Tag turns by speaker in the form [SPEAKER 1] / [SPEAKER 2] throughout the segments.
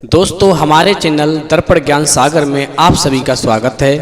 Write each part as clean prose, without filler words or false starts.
[SPEAKER 1] दोस्तों हमारे चैनल दर्पण ज्ञान सागर में आप सभी का स्वागत है।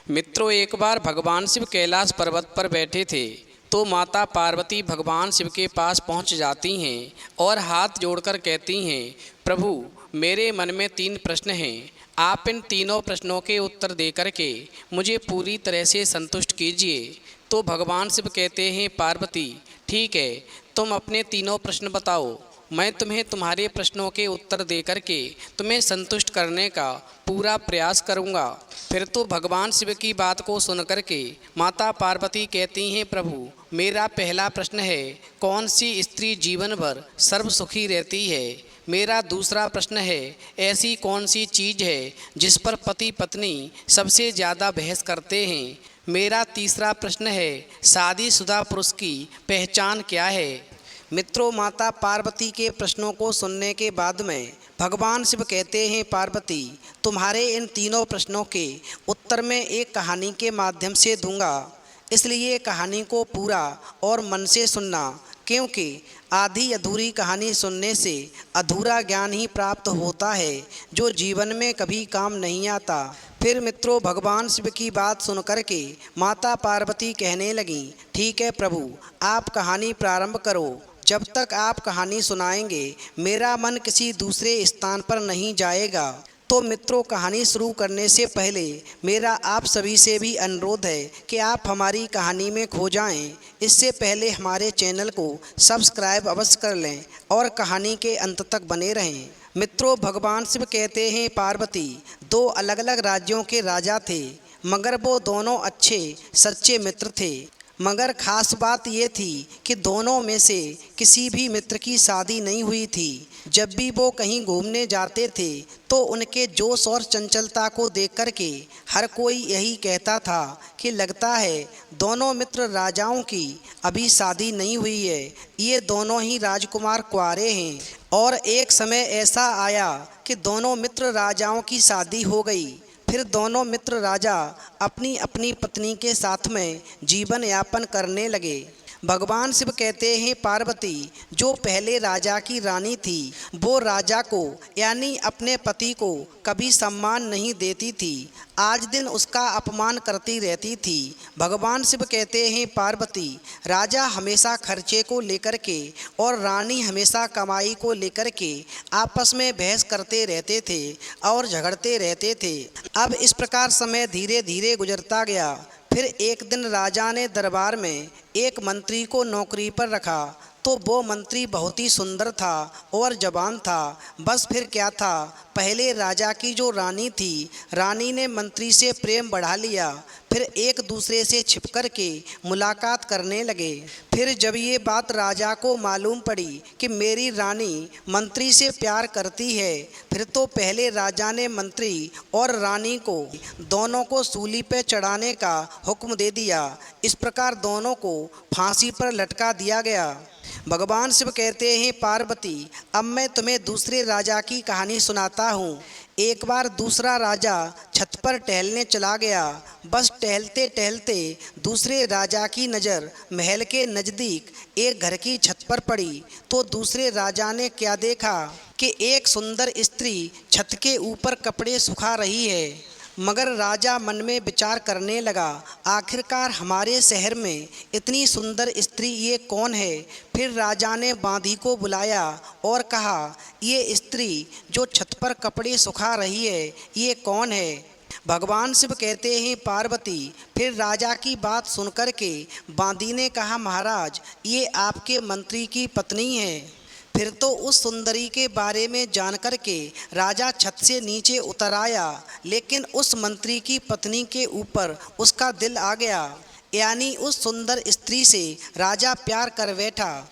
[SPEAKER 1] मित्रों, एक बार भगवान शिव कैलाश पर्वत पर बैठे थे तो माता पार्वती भगवान शिव के पास पहुंच जाती हैं और हाथ जोड़कर कहती हैं, प्रभु मेरे मन में 3 प्रश्न हैं। आप इन तीनों प्रश्नों के उत्तर देकर के मुझे पूरी तरह से संतुष्ट कीजिए। तो भगवान शिव कहते हैं, पार्वती ठीक है, तुम अपने तीनों प्रश्न बताओ, मैं तुम्हें तुम्हारे प्रश्नों के उत्तर देकर के तुम्हें संतुष्ट करने का पूरा प्रयास करूंगा। फिर तो भगवान शिव की बात को सुनकर के माता पार्वती कहती हैं, प्रभु मेरा पहला प्रश्न है, कौन सी स्त्री जीवन भर सर्व सुखी रहती है। मेरा दूसरा प्रश्न है, ऐसी कौन सी चीज़ है जिस पर पति पत्नी सबसे ज़्यादा बहस करते हैं। मेरा तीसरा प्रश्न है, शादीशुदा पुरुष की पहचान क्या है। मित्रों, माता पार्वती के प्रश्नों को सुनने के बाद में भगवान शिव कहते हैं, पार्वती तुम्हारे इन तीनों प्रश्नों के उत्तर मैं एक कहानी के माध्यम से दूंगा, इसलिए कहानी को पूरा और मन से सुनना, क्योंकि आधी अधूरी कहानी सुनने से अधूरा ज्ञान ही प्राप्त होता है जो जीवन में कभी काम नहीं आता। फिर मित्रों, भगवान शिव की बात सुन कर के माता पार्वती कहने लगी, ठीक है प्रभु, आप कहानी प्रारंभ करो। जब तक आप कहानी सुनाएंगे मेरा मन किसी दूसरे स्थान पर नहीं जाएगा। तो मित्रों, कहानी शुरू करने से पहले मेरा आप सभी से भी अनुरोध है कि आप हमारी कहानी में खो जाएं। इससे पहले हमारे चैनल को सब्सक्राइब अवश्य कर लें और कहानी के अंत तक बने रहें। मित्रों, भगवान शिव कहते हैं, पार्वती 2 अलग अलग राज्यों के राजा थे, मगर वो दोनों अच्छे सच्चे मित्र थे। मगर ख़ास बात ये थी कि दोनों में से किसी भी मित्र की शादी नहीं हुई थी। जब भी वो कहीं घूमने जाते थे तो उनके जोश और चंचलता को देख कर के हर कोई यही कहता था कि लगता है दोनों मित्र राजाओं की अभी शादी नहीं हुई है, ये दोनों ही राजकुमार कुंवारे हैं। और एक समय ऐसा आया कि दोनों मित्र राजाओं की शादी हो गई। फिर दोनों मित्र राजा अपनी अपनी पत्नी के साथ में जीवन यापन करने लगे। भगवान शिव कहते हैं, पार्वती जो पहले राजा की रानी थी वो राजा को यानी अपने पति को कभी सम्मान नहीं देती थी, आज दिन उसका अपमान करती रहती थी। भगवान शिव कहते हैं, पार्वती राजा हमेशा खर्चे को लेकर के और रानी हमेशा कमाई को लेकर के आपस में बहस करते रहते थे और झगड़ते रहते थे। अब इस प्रकार समय धीरे धीरे गुजरता गया। फिर एक दिन राजा ने दरबार में एक मंत्री को नौकरी पर रखा, तो वो मंत्री बहुत ही सुंदर था और जवान था। बस फिर क्या था, पहले राजा की जो रानी थी, रानी ने मंत्री से प्रेम बढ़ा लिया। फिर एक दूसरे से छिप कर के मुलाकात करने लगे। फिर जब ये बात राजा को मालूम पड़ी कि मेरी रानी मंत्री से प्यार करती है, फिर तो पहले राजा ने मंत्री और रानी को दोनों को सूली पे चढ़ाने का हुक्म दे दिया। इस प्रकार दोनों को फांसी पर लटका दिया गया। भगवान शिव कहते हैं, पार्वती अब मैं तुम्हें दूसरे राजा की कहानी सुनाता हूँ। एक बार दूसरा राजा छत पर टहलने चला गया। बस टहलते टहलते दूसरे राजा की नज़र महल के नज़दीक एक घर की छत पर पड़ी। तो दूसरे राजा ने क्या देखा कि एक सुंदर स्त्री छत के ऊपर कपड़े सुखा रही है। मगर राजा मन में विचार करने लगा, आखिरकार हमारे शहर में इतनी सुंदर स्त्री ये कौन है। फिर राजा ने बांदी को बुलाया और कहा, ये स्त्री जो छत पर कपड़े सुखा रही है ये कौन है। भगवान शिव कहते हैं, पार्वती फिर राजा की बात सुनकर के बांदी ने कहा, महाराज ये आपके मंत्री की पत्नी है। फिर तो उस सुंदरी के बारे में जानकर के राजा छत से नीचे उतर आया, लेकिन उस मंत्री की पत्नी के ऊपर उसका दिल आ गया, यानी उस सुंदर स्त्री से राजा प्यार कर बैठा।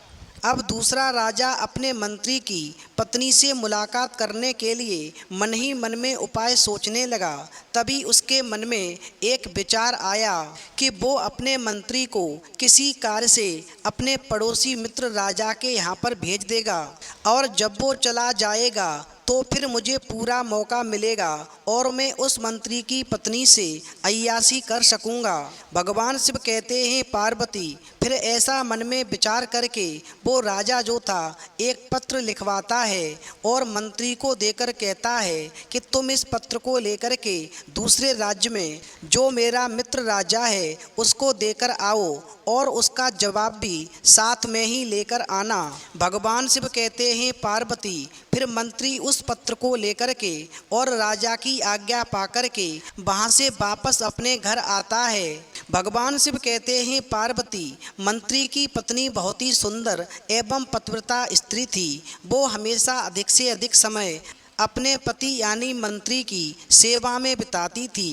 [SPEAKER 1] अब दूसरा राजा अपने मंत्री की पत्नी से मुलाकात करने के लिए मन ही मन में उपाय सोचने लगा। तभी उसके मन में एक विचार आया कि वो अपने मंत्री को किसी कार्य से अपने पड़ोसी मित्र राजा के यहाँ पर भेज देगा और जब वो चला जाएगा
[SPEAKER 2] तो फिर मुझे पूरा मौका मिलेगा और मैं उस मंत्री की पत्नी से अय्याशी कर सकूंगा। भगवान शिव कहते हैं पार्वती फिर ऐसा मन में विचार करके वो राजा जो था एक पत्र लिखवाता है और मंत्री को देकर कहता है कि तुम इस पत्र को लेकर के दूसरे राज्य में जो मेरा मित्र राजा है उसको देकर आओ और उसका जवाब भी साथ में ही लेकर आना। भगवान शिव कहते हैं पार्वती फिर मंत्री उस पत्र को लेकर के और राजा की आज्ञा पाकर के वहाँ से वापस अपने घर आता है। भगवान शिव कहते हैं पार्वती मंत्री की पत्नी बहुत ही सुंदर एवं पतिव्रता स्त्री थी। वो हमेशा अधिक से अधिक समय अपने पति यानी मंत्री की सेवा में बिताती थी।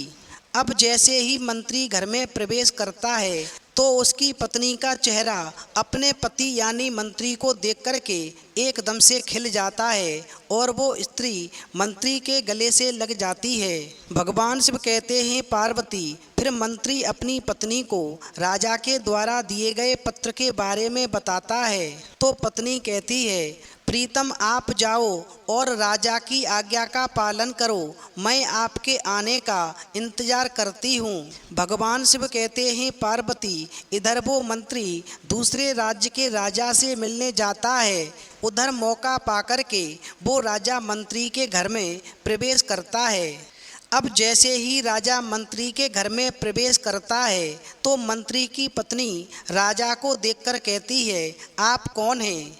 [SPEAKER 2] अब जैसे ही मंत्री घर में प्रवेश करता है तो उसकी पत्नी का चेहरा अपने पति यानी मंत्री को देख कर के एकदम से खिल जाता है और वो स्त्री मंत्री के गले से लग जाती है। भगवान शिव कहते हैं पार्वती फिर मंत्री अपनी पत्नी को राजा के द्वारा दिए गए पत्र के बारे में बताता है तो पत्नी कहती है प्रीतम आप जाओ और राजा की आज्ञा का पालन करो, मैं आपके आने का इंतजार करती हूँ। भगवान शिव कहते हैं पार्वती इधर वो मंत्री दूसरे राज्य के राजा से मिलने जाता है। उधर मौका पाकर के वो राजा मंत्री के घर में प्रवेश करता है। अब जैसे ही राजा मंत्री के घर में प्रवेश करता है तो मंत्री की पत्नी राजा को देखकर कहती है आप कौन हैं?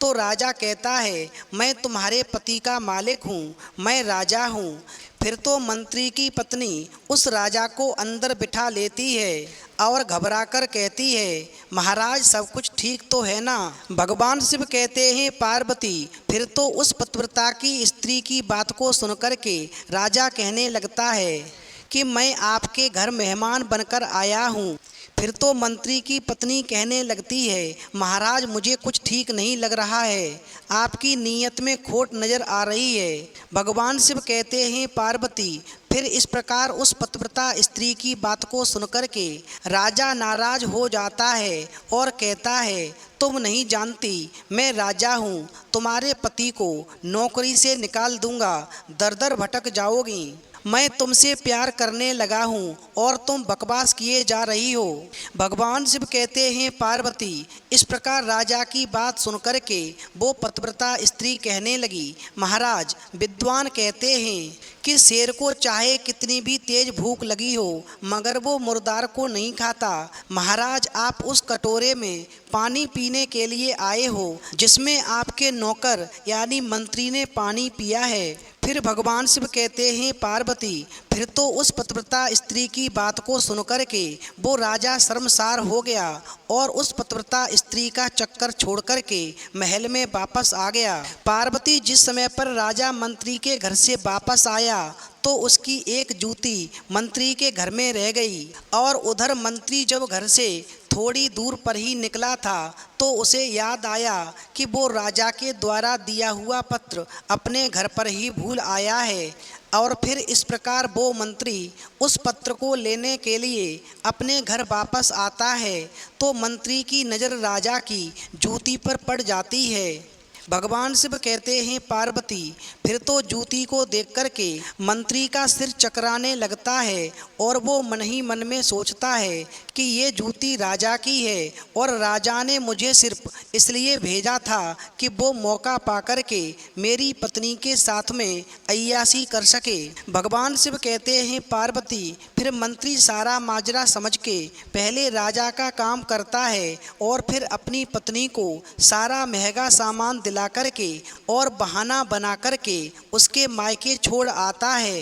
[SPEAKER 2] तो राजा कहता है मैं तुम्हारे पति का मालिक हूँ, मैं राजा हूँ। फिर तो मंत्री की पत्नी उस राजा को अंदर बिठा लेती है और घबराकर कहती है महाराज सब कुछ ठीक तो है ना? भगवान शिव कहते हैं पार्वती फिर तो उस पतिव्रता की स्त्री की बात को सुनकर के राजा कहने लगता है कि मैं आपके घर मेहमान बनकर आया हूँ। फिर तो मंत्री की पत्नी कहने लगती है महाराज मुझे कुछ ठीक नहीं लग रहा है, आपकी नीयत में खोट नज़र आ रही है। भगवान शिव कहते हैं पार्वती फिर इस प्रकार उस पतिव्रता स्त्री की बात को सुनकर के राजा नाराज हो जाता है और कहता है तुम नहीं जानती मैं राजा हूँ, तुम्हारे पति को नौकरी से निकाल दूंगा, दर दर भटक जाओगी। मैं तुमसे प्यार करने लगा हूँ और तुम बकवास किए जा रही हो। भगवान शिव कहते हैं पार्वती इस प्रकार राजा की बात सुनकर के वो पतिव्रता स्त्री कहने लगी महाराज विद्वान कहते हैं कि शेर को चाहे कितनी भी तेज भूख लगी हो मगर वो मुर्दार को नहीं खाता। महाराज आप उस कटोरे में पानी पीने के लिए आए हो जिसमें आपके नौकर यानी मंत्री ने पानी पिया है। फिर भगवान शिव कहते हैं पार्वती फिर तो उस पतिव्रता स्त्री की बात को सुनकर के वो राजा शर्मसार हो गया और उस पतिव्रता स्त्री का चक्कर छोड़कर के महल में वापस आ गया। पार्वती जिस समय पर राजा मंत्री के घर से वापस आया तो उसकी एक जूती मंत्री के घर में रह गई और उधर मंत्री जब घर से थोड़ी दूर पर ही निकला था तो उसे याद आया कि वो राजा के द्वारा दिया हुआ पत्र अपने घर पर ही भूल आया है और फिर इस प्रकार वो मंत्री उस पत्र को लेने के लिए अपने घर वापस आता है तो मंत्री की नज़र राजा की जूती पर पड़ जाती है। भगवान शिव कहते हैं पार्वती फिर तो जूती को देख कर के मंत्री का सिर चकराने लगता है और वो मन ही मन में सोचता है कि ये जूती राजा की है और राजा ने मुझे सिर्फ इसलिए भेजा था कि वो मौका पाकर के मेरी पत्नी के साथ में अय्याशी कर सके। भगवान शिव कहते हैं पार्वती फिर मंत्री सारा माजरा समझ के पहले राजा का काम करता है और फिर अपनी पत्नी को सारा महंगा सामान दिला करके और बहाना बना करके उसके मायके छोड़ आता है।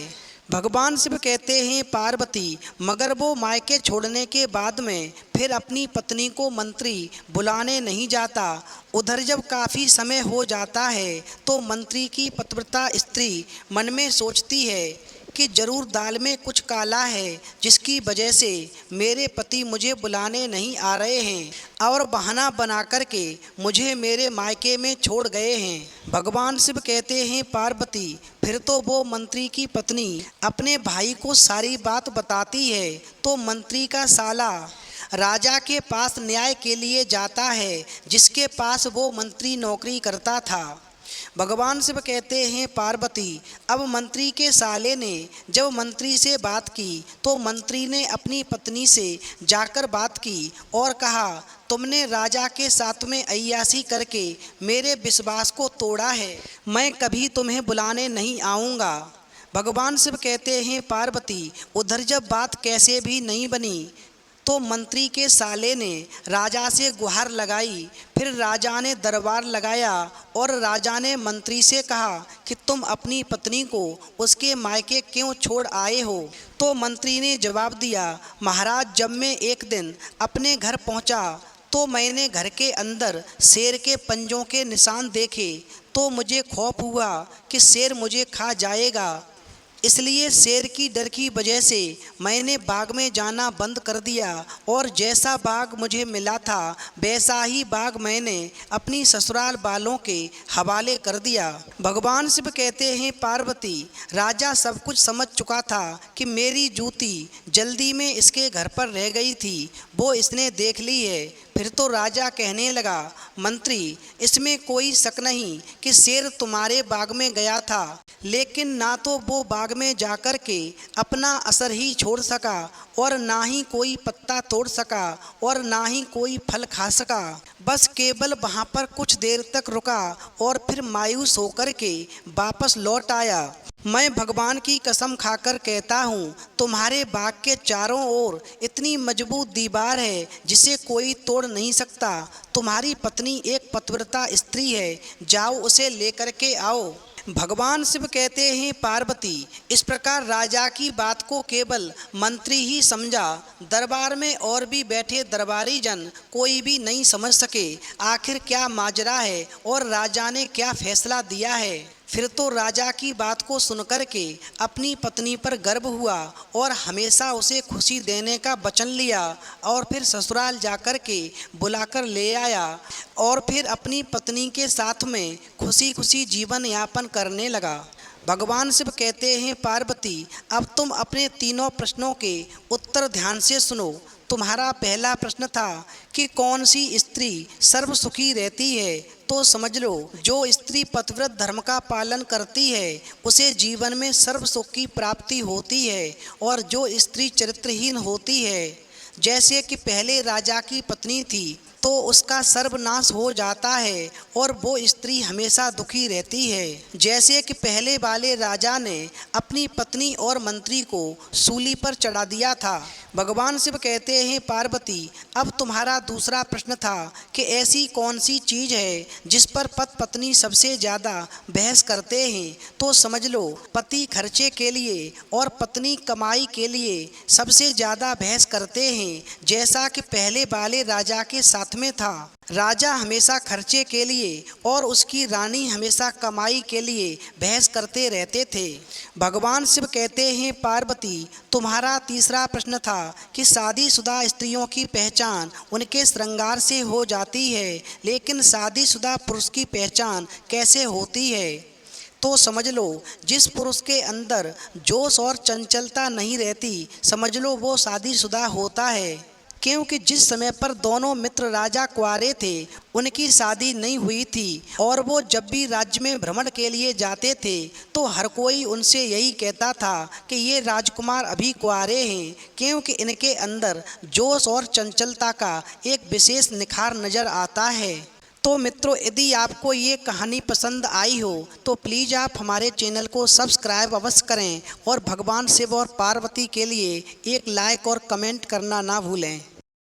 [SPEAKER 2] भगवान शिव कहते हैं पार्वती मगर वो मायके छोड़ने के बाद में फिर अपनी पत्नी को मंत्री बुलाने नहीं जाता। उधर जब काफ़ी समय हो जाता है तो मंत्री की पतिव्रता स्त्री मन में सोचती है कि जरूर दाल में कुछ काला है जिसकी वजह से मेरे पति मुझे बुलाने नहीं आ रहे हैं और बहाना बना करके मुझे मेरे मायके में छोड़ गए हैं। भगवान शिव कहते हैं पार्वती फिर तो वो मंत्री की पत्नी अपने भाई को सारी बात बताती है तो मंत्री का साला राजा के पास न्याय के लिए जाता है जिसके पास वो मंत्री नौकरी करता था। भगवान शिव कहते हैं पार्वती, अब मंत्री के साले ने जब मंत्री से बात की तो मंत्री ने अपनी पत्नी से जाकर बात की और कहा, तुमने राजा के साथ में अय्याशी करके मेरे विश्वास को तोड़ा है, मैं कभी तुम्हें बुलाने नहीं आऊँगा। भगवान शिव कहते हैं पार्वती, उधर जब बात कैसे भी नहीं बनी तो मंत्री के साले ने राजा से गुहार लगाई। फिर राजा ने दरबार लगाया और राजा ने मंत्री से कहा कि तुम अपनी पत्नी को उसके मायके क्यों छोड़ आए हो। तो मंत्री ने जवाब दिया, महाराज, जब मैं एक दिन अपने घर पहुंचा तो मैंने घर के अंदर शेर के पंजों के निशान देखे तो मुझे खौफ हुआ कि शेर मुझे खा जाएगा। इसलिए शेर की डर की वजह से मैंने बाग में जाना बंद कर दिया और जैसा बाग मुझे मिला था वैसा ही बाग मैंने अपनी ससुराल वालों के हवाले कर दिया। भगवान शिव कहते हैं पार्वती, राजा सब कुछ समझ चुका था कि मेरी जूती जल्दी में इसके घर पर रह गई थी, वो इसने देख ली है। फिर तो राजा कहने लगा, मंत्री, इसमें कोई शक नहीं कि शेर तुम्हारे बाग में गया था, लेकिन ना तो वो बाग में जाकर के अपना असर ही छोड़ सका और ना ही कोई पत्ता तोड़ सका और ना ही कोई फल खा सका। बस केवल वहाँ पर कुछ देर तक रुका और फिर मायूस होकर के वापस लौट आया। मैं भगवान की कसम खाकर कहता हूँ, तुम्हारे बाग के चारों ओर इतनी मजबूत दीवार है जिसे कोई तोड़ नहीं सकता। तुम्हारी पत्नी एक पतिव्रता स्त्री है, जाओ उसे लेकर के आओ। भगवान शिव कहते हैं पार्वती, इस प्रकार राजा की बात को केवल मंत्री ही समझा। दरबार में और भी बैठे दरबारी जन कोई भी नहीं समझ सके आखिर क्या माजरा है और राजा ने क्या फैसला दिया है। फिर तो राजा की बात को सुनकर के अपनी पत्नी पर गर्व हुआ और हमेशा उसे खुशी देने का वचन लिया और फिर ससुराल जाकर के बुलाकर ले आया और फिर अपनी पत्नी के साथ में खुशी खुशी जीवन यापन करने लगा। भगवान शिव कहते हैं पार्वती, अब तुम अपने तीनों प्रश्नों के उत्तर ध्यान से सुनो। तुम्हारा पहला प्रश्न था कि कौन सी स्त्री सर्व सुखी रहती है, तो समझ लो जो स्त्री पतिव्रत धर्म का पालन करती है उसे जीवन में सर्व सुख की प्राप्ति होती है और जो स्त्री चरित्रहीन होती है, जैसे कि पहले राजा की पत्नी थी, तो उसका सर्वनाश हो जाता है और वो स्त्री हमेशा दुखी रहती है। जैसे कि पहले वाले राजा ने अपनी पत्नी और मंत्री को सूली पर चढ़ा दिया था। भगवान शिव कहते हैं पार्वती, अब तुम्हारा दूसरा प्रश्न था कि ऐसी कौन सी चीज़ है जिस पर पति पत्नी सबसे ज़्यादा बहस करते हैं, तो समझ लो पति खर्चे के लिए और पत्नी कमाई के लिए सबसे ज़्यादा बहस करते हैं। जैसा कि पहले वाले राजा के साथ में था, राजा हमेशा खर्चे के लिए और उसकी रानी हमेशा कमाई के लिए बहस करते रहते थे। भगवान शिव कहते हैं पार्वती, तुम्हारा तीसरा प्रश्न था कि शादीशुदा स्त्रियों की पहचान उनके श्रृंगार से हो जाती है, लेकिन शादीशुदा पुरुष की पहचान कैसे होती है, तो समझ लो जिस पुरुष के अंदर जोश और चंचलता नहीं रहती, समझ लो वो शादीशुदा होता है। क्योंकि जिस समय पर दोनों मित्र राजा कुंवारे थे उनकी शादी नहीं हुई थी और वो जब भी राज्य में भ्रमण के लिए जाते थे तो हर कोई उनसे यही कहता था कि ये राजकुमार अभी कुंवारे हैं, क्योंकि इनके अंदर जोश और चंचलता का एक विशेष निखार नज़र आता है। तो मित्रों, यदि आपको ये कहानी पसंद आई हो तो प्लीज़ आप हमारे चैनल को सब्सक्राइब अवश्य करें और भगवान शिव और पार्वती के लिए एक लाइक और कमेंट करना ना भूलें।